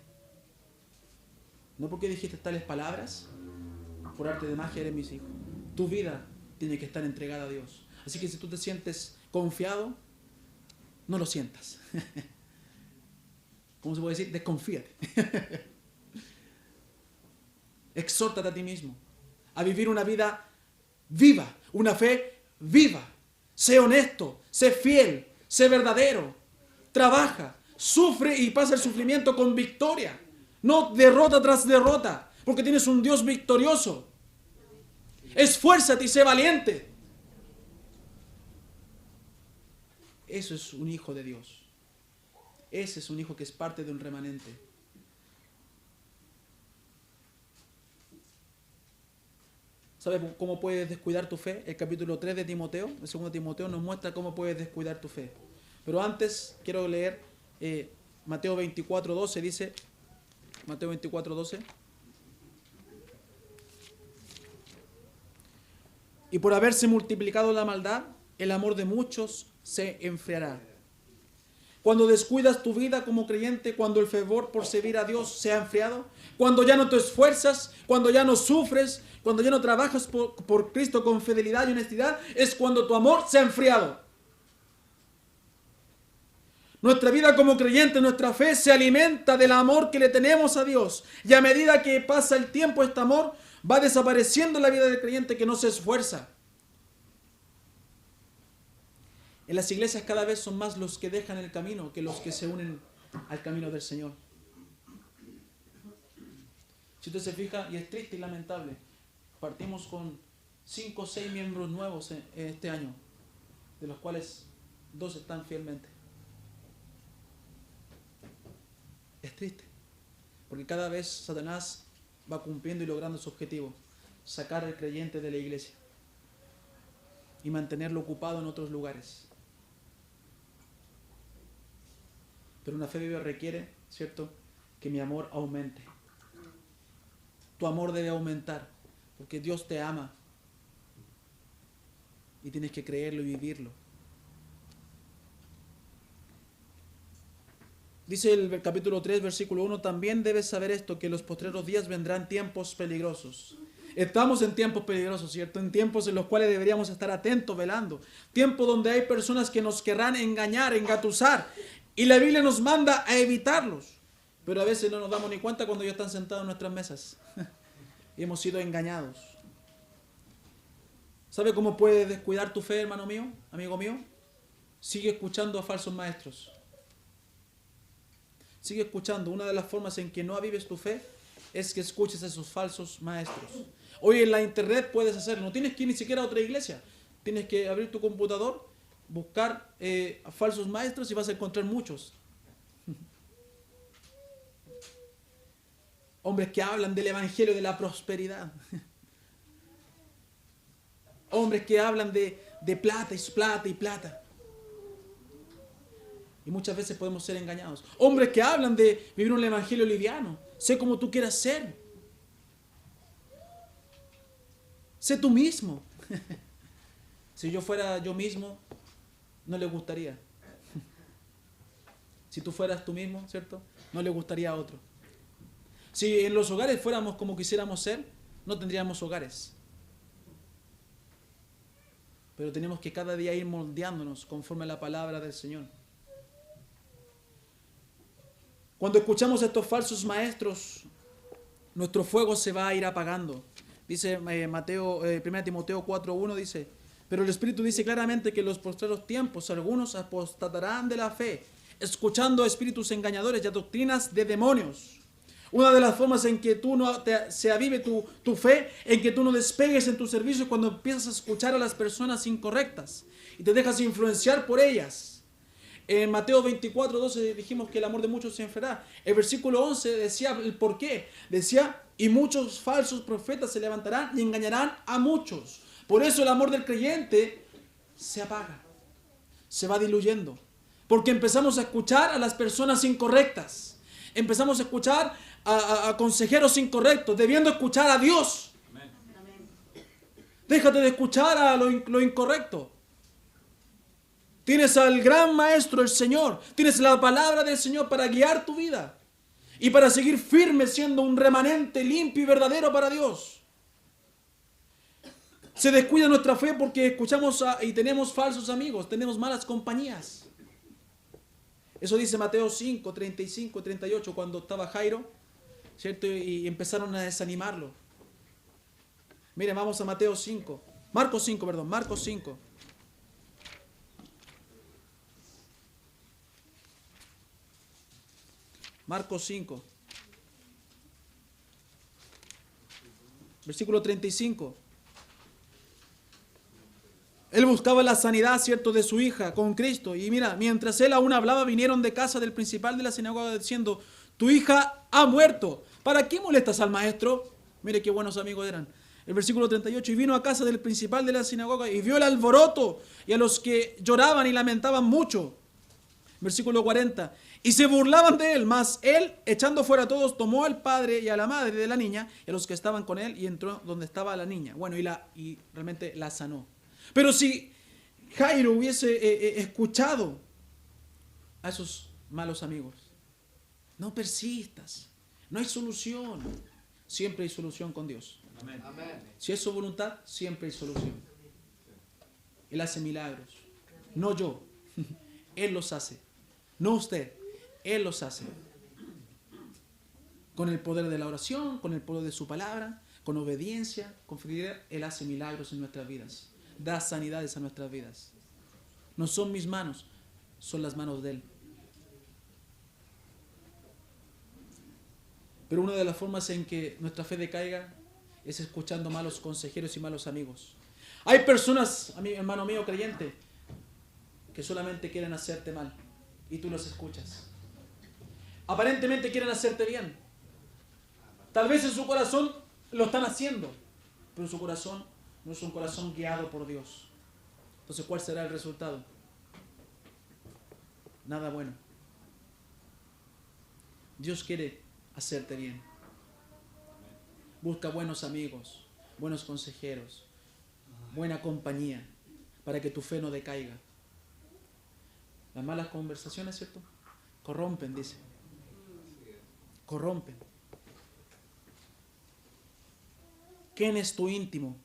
A: No porque dijiste tales palabras, por arte de magia eres mis hijos. Tu vida tiene que estar entregada a Dios. Así que si tú te sientes confiado, no lo sientas. ¿Cómo se puede decir? Desconfíate. Exhórtate a ti mismo a vivir una vida viva, una fe viva. Sé honesto, sé fiel, sé verdadero. Trabaja, sufre y pasa el sufrimiento con victoria. No derrota tras derrota, porque tienes un Dios victorioso. Esfuérzate y sé valiente. Eso es un hijo de Dios. Ese es un hijo que es parte de un remanente. ¿Sabes cómo puedes descuidar tu fe? El capítulo 3 de Timoteo, el 2 Timoteo, nos muestra cómo puedes descuidar tu fe. Pero antes quiero leer Mateo 24:12, dice, Mateo 24:12. Y por haberse multiplicado la maldad, el amor de muchos se enfriará. Cuando descuidas tu vida como creyente, cuando el fervor por servir a Dios se ha enfriado, cuando ya no te esfuerzas, cuando ya no sufres, cuando ya no trabajas por Cristo con fidelidad y honestidad, es cuando tu amor se ha enfriado. Nuestra vida como creyente, nuestra fe se alimenta del amor que le tenemos a Dios. Y a medida que pasa el tiempo, este amor va desapareciendo en la vida del creyente que no se esfuerza. En las iglesias cada vez son más los que dejan el camino que los que se unen al camino del Señor. Si usted se fija, y es triste y lamentable, partimos con 5 o 6 miembros nuevos en este año, de los cuales 2 están fielmente. Es triste, porque cada vez Satanás va cumpliendo y logrando su objetivo, sacar al creyente de la iglesia y mantenerlo ocupado en otros lugares. Pero una fe viva requiere, ¿cierto?, que mi amor aumente. Tu amor debe aumentar, porque Dios te ama y tienes que creerlo y vivirlo. Dice el capítulo 3, versículo 1, también debes saber esto, que en los postreros días vendrán tiempos peligrosos. Estamos en tiempos peligrosos, ¿cierto? En tiempos en los cuales deberíamos estar atentos, velando. Tiempos donde hay personas que nos querrán engañar, engatusar. Y la Biblia nos manda a evitarlos. Pero a veces no nos damos ni cuenta cuando ya están sentados en nuestras mesas. Y hemos sido engañados. ¿Sabe cómo puedes descuidar tu fe, hermano mío, amigo mío? Sigue escuchando a falsos maestros. Sigue escuchando. Una de las formas en que no avives tu fe es que escuches a esos falsos maestros. Hoy en la internet puedes hacerlo. No tienes que ir ni siquiera a otra iglesia. Tienes que abrir tu computador, buscar a falsos maestros y vas a encontrar muchos. Hombres que hablan del evangelio de la prosperidad. Hombres que hablan de plata y plata y plata. Y muchas veces podemos ser engañados. Hombres que hablan de vivir un evangelio liviano. Sé como tú quieras ser. Sé tú mismo. Si yo fuera yo mismo, no le gustaría. Si tú fueras tú mismo, ¿cierto? No le gustaría a otro. Si en los hogares fuéramos como quisiéramos ser, no tendríamos hogares. Pero tenemos que cada día ir moldeándonos conforme a la palabra del Señor. Cuando escuchamos a estos falsos maestros, nuestro fuego se va a ir apagando. Dice 1 Timoteo 4:1, dice, pero el Espíritu dice claramente que en los postreros tiempos algunos apostatarán de la fe, escuchando a espíritus engañadores y a doctrinas de demonios. Una de las formas en que tú se avive tu fe, en que tú no despegues en tu servicio, es cuando empiezas a escuchar a las personas incorrectas y te dejas influenciar por ellas. En Mateo 24:12 dijimos que el amor de muchos se enfriará. El versículo 11 decía el por qué. Decía, y muchos falsos profetas se levantarán y engañarán a muchos. Por eso el amor del creyente se apaga, se va diluyendo. Porque empezamos a escuchar a las personas incorrectas. Empezamos a escuchar a consejeros incorrectos, debiendo escuchar a Dios.
B: Amén.
A: Déjate de escuchar a lo incorrecto. Tienes al gran maestro, el Señor. Tienes la palabra del Señor para guiar tu vida. Y para seguir firme siendo un remanente limpio y verdadero para Dios. Se descuida nuestra fe porque escuchamos y tenemos falsos amigos, tenemos malas compañías. Eso dice Mateo 5, 35 y 38, cuando estaba Jairo, ¿cierto? Y empezaron a desanimarlo. Miren, vamos a Mateo 5. Marcos 5, perdón, Marcos 5. Marcos 5. Versículo 35. Él buscaba la sanidad, ¿cierto?, de su hija con Cristo. Y mira, mientras él aún hablaba, vinieron de casa del principal de la sinagoga diciendo, tu hija ha muerto. ¿Para qué molestas al maestro? Mire qué buenos amigos eran. El versículo 38, y vino a casa del principal de la sinagoga y vio el alboroto y a los que lloraban y lamentaban mucho. Versículo 40, y se burlaban de él, mas él, echando fuera a todos, tomó al padre y a la madre de la niña y a los que estaban con él y entró donde estaba la niña. Bueno, y realmente la sanó. Pero si Jairo hubiese escuchado a esos malos amigos, no persistas, no hay solución. Siempre hay solución con Dios.
B: Amén.
A: Si es su voluntad, siempre hay solución. Él hace milagros, no yo. Él los hace, no usted. Él los hace. Con el poder de la oración, con el poder de su palabra, con obediencia, con fidelidad, Él hace milagros en nuestras vidas. Da sanidades a nuestras vidas. No son mis manos, son las manos de Él. Pero una de las formas en que nuestra fe decaiga es escuchando malos consejeros y malos amigos. Hay personas, hermano mío creyente, que solamente quieren hacerte mal y tú los escuchas. Aparentemente quieren hacerte bien. Tal vez en su corazón lo están haciendo, pero su corazón no es un corazón guiado por Dios. Entonces, ¿cuál será el resultado? Nada bueno. Dios quiere hacerte bien. Busca buenos amigos, buenos consejeros, buena compañía, para que tu fe no decaiga. Las malas conversaciones, ¿cierto?, corrompen, dice. Corrompen. ¿Quién es tu íntimo?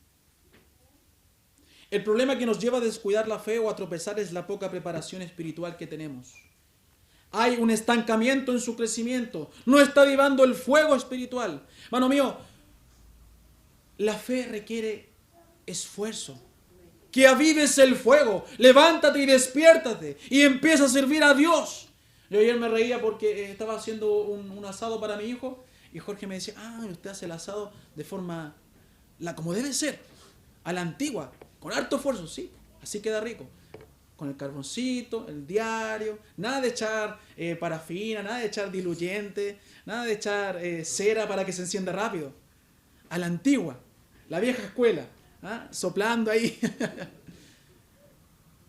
A: El problema que nos lleva a descuidar la fe o a tropezar es la poca preparación espiritual que tenemos. Hay un estancamiento en su crecimiento. No está avivando el fuego espiritual. Hermano mío, la fe requiere esfuerzo. Que avives el fuego. Levántate y despiértate. Y empieza a servir a Dios. Yo ayer me reía porque estaba haciendo un asado para mi hijo. Y Jorge me decía, usted hace el asado de forma, como debe ser, a la antigua. Con harto esfuerzo, sí. Así queda rico. Con el carboncito, el diario. Nada de echar parafina, nada de echar diluyente. Nada de echar cera para que se encienda rápido. A la antigua. La vieja escuela. Soplando ahí.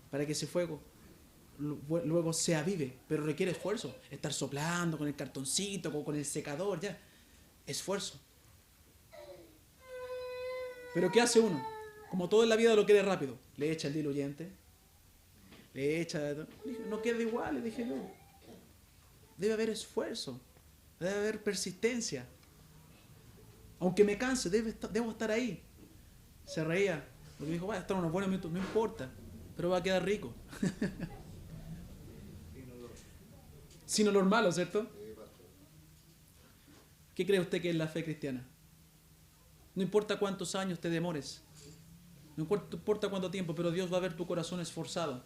A: Para que ese fuego luego se avive. Pero requiere esfuerzo. Estar soplando con el cartoncito, con el secador, ya. Esfuerzo. Pero ¿qué hace uno? Como todo en la vida lo quiere rápido. Le echa el diluyente. Le echa... No queda igual, le dije yo. Debe haber esfuerzo. Debe haber persistencia. Aunque me canse, debo estar ahí. Se reía. Porque dijo, va a estar unos buenos minutos. No importa. Pero va a quedar rico. Sin olor malo, ¿cierto? ¿Qué cree usted que es la fe cristiana? No importa cuántos años te demores. No importa cuánto tiempo, pero Dios va a ver tu corazón esforzado.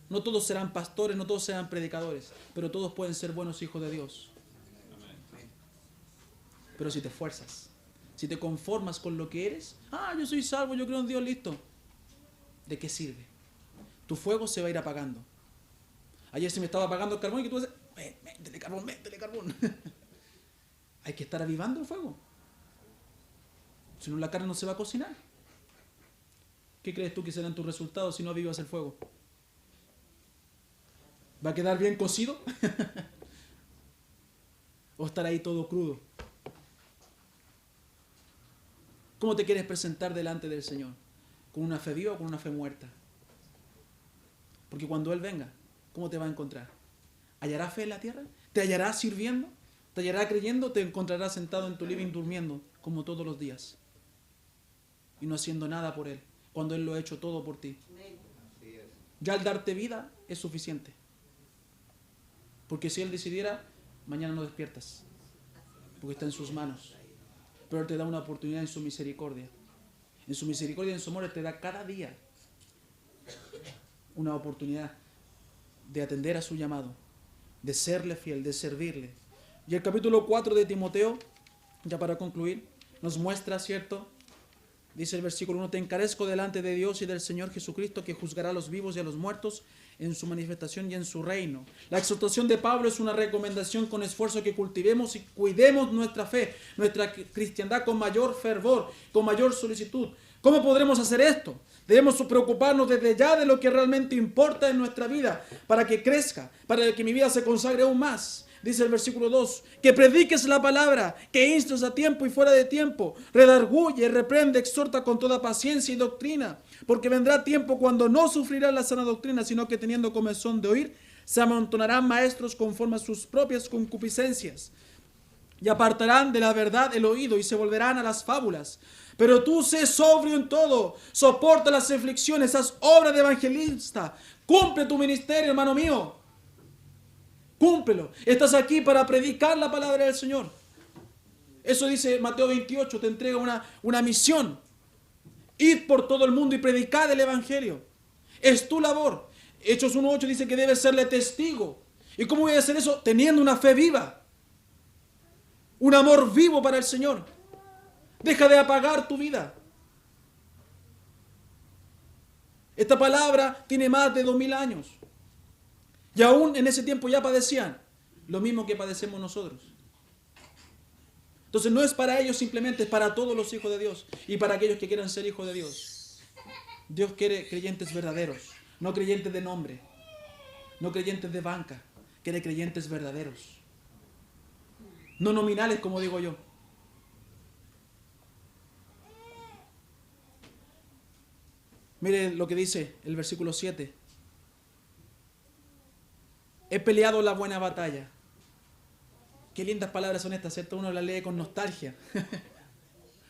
A: No todos serán pastores, no todos serán predicadores, pero todos pueden ser buenos hijos de Dios. Pero si te esfuerzas, si te conformas con lo que eres, yo soy salvo, yo creo en Dios, listo. ¿De qué sirve? Tu fuego se va a ir apagando. Ayer se me estaba apagando el carbón y que tú dices, métele carbón. Hay que estar avivando el fuego. Si no, la carne no se va a cocinar. ¿Qué crees tú que serán tus resultados si no avivas el fuego? ¿Va a quedar bien cocido? ¿O estar ahí todo crudo? ¿Cómo te quieres presentar delante del Señor? ¿Con una fe viva o con una fe muerta? Porque cuando Él venga, ¿cómo te va a encontrar? ¿Hallará fe en la tierra? ¿Te hallará sirviendo? ¿Te hallará creyendo? ¿Te encontrará sentado en tu living durmiendo como todos los días? Y no haciendo nada por Él, cuando Él lo ha hecho todo por ti. Ya al darte vida es suficiente. Porque si Él decidiera, mañana no despiertas. Porque está en sus manos. Pero Él te da una oportunidad en su misericordia. En su misericordia y en su amor Él te da cada día una oportunidad de atender a su llamado, de serle fiel, de servirle. Y el capítulo 4 de Timoteo, ya para concluir, nos muestra, ¿cierto? Dice el versículo 1, te encarezco delante de Dios y del Señor Jesucristo, que juzgará a los vivos y a los muertos en su manifestación y en su reino. La exhortación de Pablo es una recomendación con esfuerzo que cultivemos y cuidemos nuestra fe, nuestra cristiandad con mayor fervor, con mayor solicitud. ¿Cómo podremos hacer esto? Debemos preocuparnos desde ya de lo que realmente importa en nuestra vida, para que crezca, para que mi vida se consagre aún más. Dice el versículo 2, que prediques la palabra, que instes a tiempo y fuera de tiempo, redarguye, reprende, exhorta con toda paciencia y doctrina, porque vendrá tiempo cuando no sufrirá la sana doctrina, sino que teniendo comezón de oír, se amontonarán maestros conforme a sus propias concupiscencias, y apartarán de la verdad el oído y se volverán a las fábulas. Pero tú sé sobrio en todo, soporta las aflicciones, haz obra de evangelista, cumple tu ministerio, hermano mío. Cúmplelo. Estás aquí para predicar la palabra del Señor. Eso dice Mateo 28, te entrega una misión. Id por todo el mundo y predicad el evangelio. Es tu labor. Hechos 1:8 dice que debes serle testigo. ¿Y cómo voy a hacer eso? Teniendo una fe viva. Un amor vivo para el Señor. Deja de apagar tu vida. Esta palabra tiene más de 2000 años. Y aún en ese tiempo ya padecían lo mismo que padecemos nosotros. Entonces no es para ellos simplemente, es para todos los hijos de Dios y para aquellos que quieran ser hijos de Dios. Dios quiere creyentes verdaderos, no creyentes de nombre, no creyentes de banca, quiere creyentes verdaderos. No nominales, como digo yo. Mire lo que dice el versículo 7. He peleado la buena batalla. Qué lindas palabras son estas, ¿cierto? Uno las lee con nostalgia.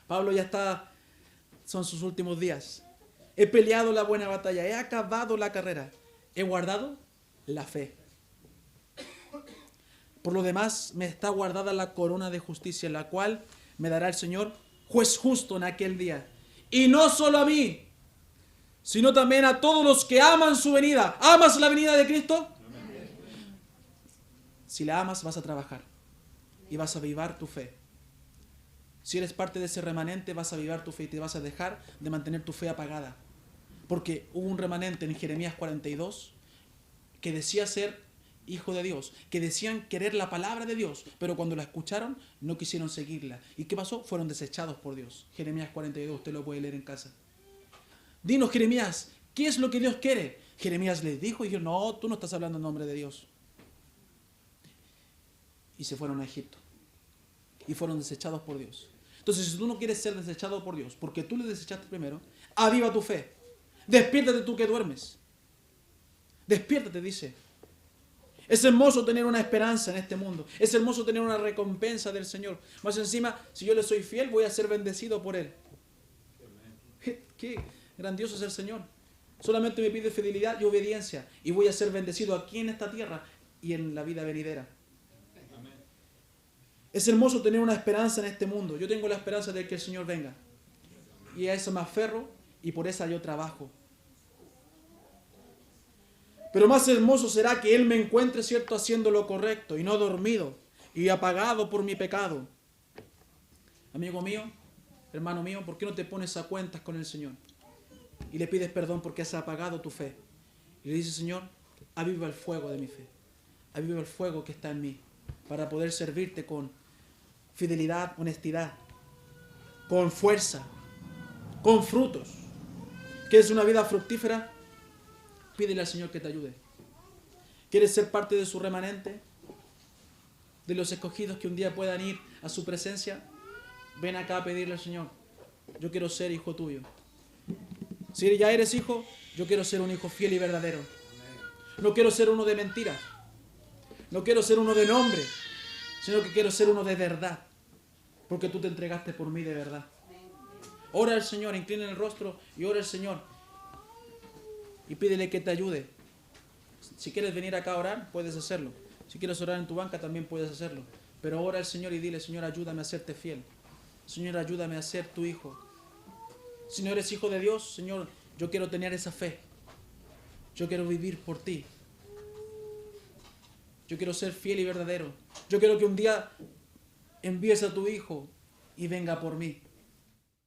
A: Pablo ya está, son sus últimos días. He peleado la buena batalla, he acabado la carrera, he guardado la fe. Por lo demás, me está guardada la corona de justicia, la cual me dará el Señor, juez justo en aquel día. Y no solo a mí, sino también a todos los que aman su venida. ¿Amas la venida de Cristo? Si la amas, vas a trabajar y vas a avivar tu fe. Si eres parte de ese remanente, vas a avivar tu fe y te vas a dejar de mantener tu fe apagada. Porque hubo un remanente en Jeremías 42 que decía ser hijo de Dios, que decían querer la palabra de Dios, pero cuando la escucharon no quisieron seguirla. ¿Y qué pasó? Fueron desechados por Dios. Jeremías 42, usted lo puede leer en casa. Dinos, Jeremías, ¿qué es lo que Dios quiere? Jeremías les dijo y dijo, no, tú no estás hablando en nombre de Dios. Y se fueron a Egipto. Y fueron desechados por Dios. Entonces, si tú no quieres ser desechado por Dios, porque tú le desechaste primero, aviva tu fe. Despiértate tú que duermes. Despiértate, dice. Es hermoso tener una esperanza en este mundo. Es hermoso tener una recompensa del Señor. Más encima, si yo le soy fiel, voy a ser bendecido por Él. Qué grandioso es el Señor. Solamente me pide fidelidad y obediencia. Y voy a ser bendecido aquí en esta tierra y en la vida venidera. Es hermoso tener una esperanza en este mundo. Yo tengo la esperanza de que el Señor venga. Y a eso me aferro y por esa yo trabajo. Pero más hermoso será que Él me encuentre, ¿cierto?, haciendo lo correcto y no dormido y apagado por mi pecado. Amigo mío, hermano mío, ¿por qué no te pones a cuentas con el Señor? Y le pides perdón porque has apagado tu fe. Y le dices, Señor, aviva el fuego de mi fe. Aviva el fuego que está en mí para poder servirte con fidelidad, honestidad, con fuerza, con frutos. ¿Quieres una vida fructífera? Pídele al Señor que te ayude. ¿Quieres ser parte de su remanente? de los escogidos que un día puedan ir a su presencia, ven acá a pedirle al Señor, yo quiero ser hijo tuyo. Si ya eres hijo, yo quiero ser un hijo fiel y verdadero. No quiero ser uno de mentiras. No quiero ser uno de nombre, sino que quiero ser uno de verdad. Porque tú te entregaste por mí de verdad. Ora al Señor, inclina el rostro y ora al Señor. Y pídele que te ayude. Si quieres venir acá a orar, puedes hacerlo. Si quieres orar en tu banca, también puedes hacerlo. Pero ora al Señor y dile, Señor, ayúdame a serte fiel. Señor, ayúdame a ser tu hijo. Si no eres hijo de Dios, Señor, yo quiero tener esa fe. Yo quiero vivir por ti. Yo quiero ser fiel y verdadero. Yo quiero que un día envíes a tu hijo y venga por mí.